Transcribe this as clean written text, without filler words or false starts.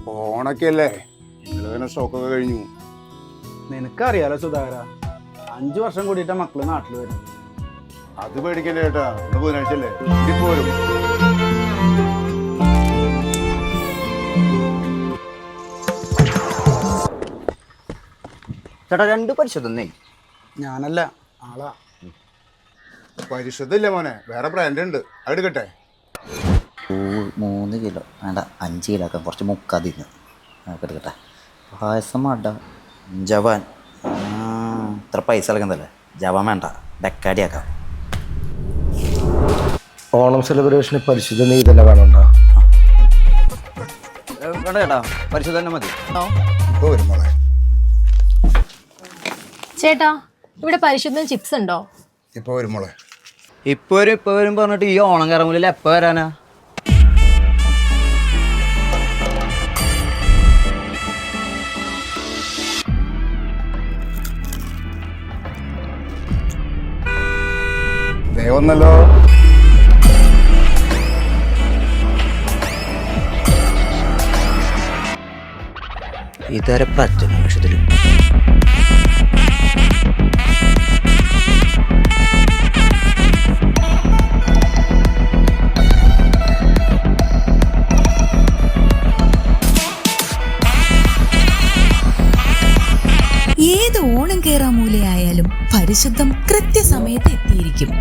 ഓണൊക്കെ അല്ലേ, ഇങ്ങനെ സ്റ്റോക്കൊക്കെ കഴിഞ്ഞു. നിനക്കറിയാലോ സുധാകര, 5 വർഷം കൂടിയിട്ടാ മക്കള് നാട്ടിൽ വരും. അത് പേടിക്കല്ലേ ചേട്ടാ, ഇന്ന് ബുധനാഴ്ച അല്ലേ, ഇപ്പൊ വരും. ചേട്ടാ 2 പരിശോധന. ഞാനല്ല, ആളാ. പരിശുദ്ധ ഇല്ല മോനെ, വേറെ ബ്രാൻഡ് ഉണ്ട്, അതെടുക്കട്ടെ? 3 കിലോ വേണ്ട, 5 കിലോ ആക്കാം, കുറച്ച് മുക്കാതിന്ന് എടുക്കട്ടെ. പായസം വേണ്ട, ജവാൻ ഇത്ര പൈസ കളക്കുന്നല്ലേ, ജവാൻ വേണ്ട, ബെക്കാടി ആക്കാം. ഓണം സെലിബ്രേഷന് പരിശുദ്ധ നെയ്യ് തന്നെ വേണോണ്ടോ? വേണ്ട ചേട്ടാ, പരിശുദ്ധ തന്നെ മതി. ഇപ്പൊ വരും മോളെ. ചേട്ടാ, ഇവിടെ പരിശുദ്ധ ചിപ്സ് ഉണ്ടോ? ഇപ്പൊ വരും മോളെ. ഇപ്പൊ വരും പറഞ്ഞിട്ട് ഈ ഓണം കയറുമ്പോൾ എപ്പോ വരാനാ? ദൈവന്നല്ലോ. ഇതുവരെ പറ്റുന്ന ആവശ്യത്തില് ഏത് ഓണം കേറാമൂലയായാലും പരിശുദ്ധം കൃത്യസമയത്ത് എത്തിയിരിക്കും.